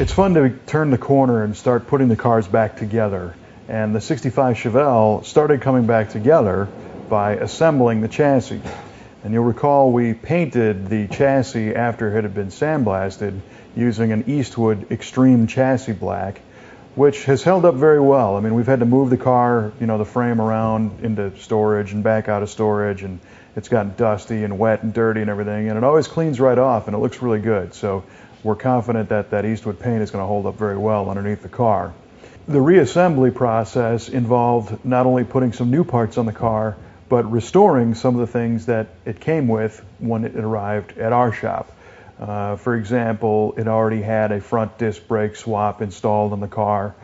It's fun to turn the corner and start putting the cars back together. And the 65 Chevelle started coming back together by assembling the chassis. And you'll recall we painted the chassis after it had been sandblasted using an Eastwood Extreme Chassis Black, which has held up very well. I mean, we've had to move the car, the frame around into storage and back out of storage, and it's gotten dusty and wet and dirty and everything, and it always cleans right off, and it looks really good. So we're confident that that Eastwood paint is going to hold up very well underneath the car. The reassembly process involved not only putting some new parts on the car, but restoring some of the things that it came with when it arrived at our shop. For example, it already had a front disc brake swap installed on the car,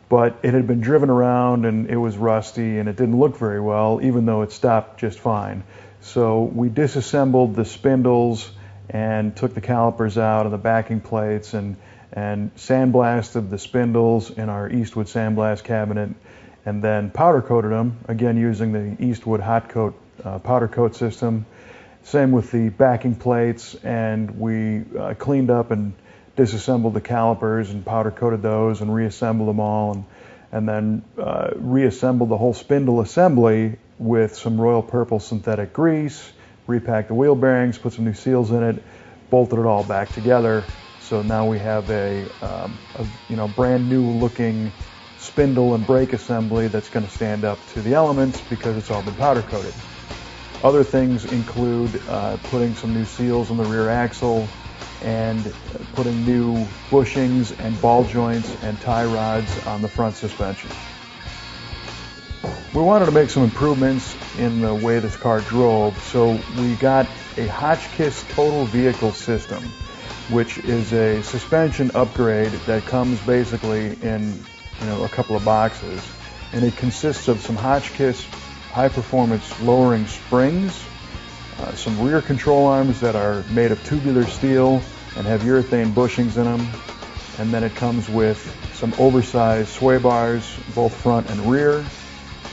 but it had been driven around and it was rusty and it didn't look very well, even though it stopped just fine. So we disassembled the spindles and took the calipers out of the backing plates and sandblasted the spindles in our Eastwood sandblast cabinet, and then powder coated them, again using the Eastwood hot coat powder coat system. Same with the backing plates, and we cleaned up and disassembled the calipers and powder coated those and reassembled them all, and then reassembled the whole spindle assembly with some Royal Purple synthetic grease, repacked the wheel bearings, put some new seals in it, bolted it all back together. So now we have a brand new looking spindle and brake assembly that's going to stand up to the elements because it's all been powder coated. Other things include putting some new seals on the rear axle and putting new bushings and ball joints and tie rods on the front suspension. We wanted to make some improvements in the way this car drove, so we got a Hotchkis Total Vehicle System, which is a suspension upgrade that comes basically in a couple of boxes, and it consists of some Hotchkis high-performance lowering springs, some rear control arms that are made of tubular steel and have urethane bushings in them, and then it comes with some oversized sway bars, both front and rear,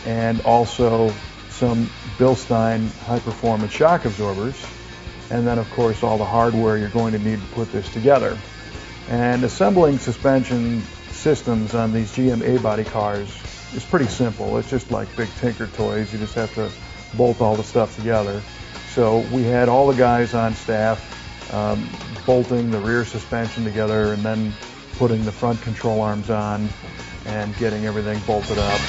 and also some Bilstein high-performance shock absorbers, and then of course all the hardware you're going to need to put this together. And assembling suspension systems on these GM A-body cars is pretty simple. It's just like big Tinker toys. You just have to bolt all the stuff together. So we had all the guys on staff bolting the rear suspension together and then putting the front control arms on and getting everything bolted up.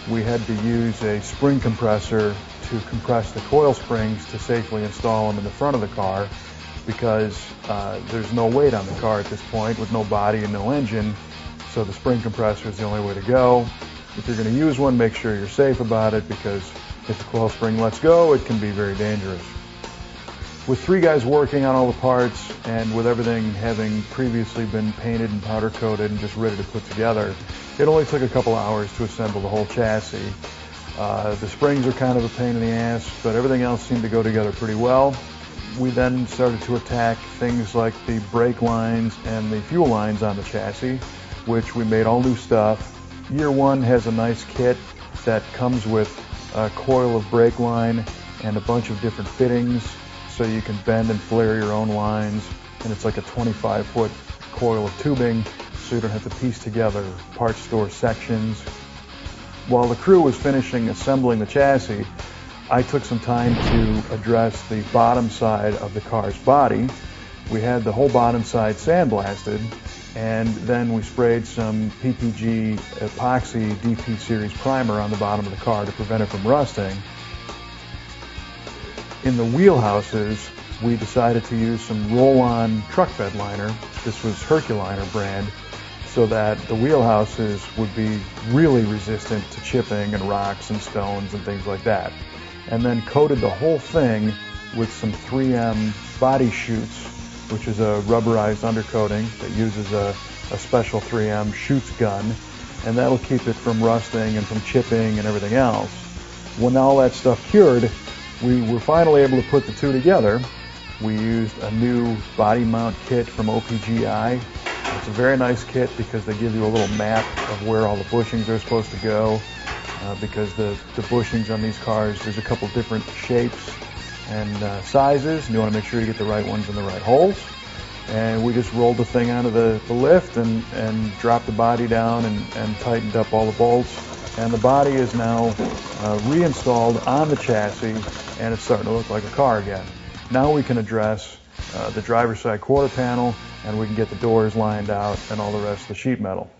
We had to use a spring compressor to compress the coil springs to safely install them in the front of the car because there's no weight on the car at this point with no body and no engine, so the spring compressor is the only way to go. If you're going to use one, make sure you're safe about it because if the coil spring lets go, it can be very dangerous. With 3 guys working on all the parts and with everything having previously been painted and powder coated and just ready to put together, it only took a couple hours to assemble the whole chassis. The springs are kind of a pain in the ass, but everything else seemed to go together pretty well. We then started to attack things like the brake lines and the fuel lines on the chassis, which we made all new stuff. Year 1 has a nice kit that comes with a coil of brake line and a bunch of different fittings, so you can bend and flare your own lines, and it's like a 25-foot coil of tubing, so you don't have to piece together parts store sections. While the crew was finishing assembling the chassis, I took some time to address the bottom side of the car's body. We had the whole bottom side sandblasted, and then we sprayed some PPG epoxy DP series primer on the bottom of the car to prevent it from rusting. In the wheelhouses, we decided to use some roll-on truck bed liner. This was Herculiner brand, so that the wheelhouses would be really resistant to chipping and rocks and stones and things like that. And then coated the whole thing with some 3M body chutes, which is a rubberized undercoating that uses a special 3M chutes gun, and that'll keep it from rusting and from chipping and everything else. When all that stuff cured, we were finally able to put the two together. We used a new body mount kit from OPGI. It's a very nice kit because they give you a little map of where all the bushings are supposed to go, because the bushings on these cars, there's a couple different shapes and sizes, and you want to make sure you get the right ones in the right holes. And we just rolled the thing onto the lift and dropped the body down and tightened up all the bolts. And the body is now reinstalled on the chassis, and it's starting to look like a car again. Now we can address the driver's side quarter panel, and we can get the doors lined out and all the rest of the sheet metal.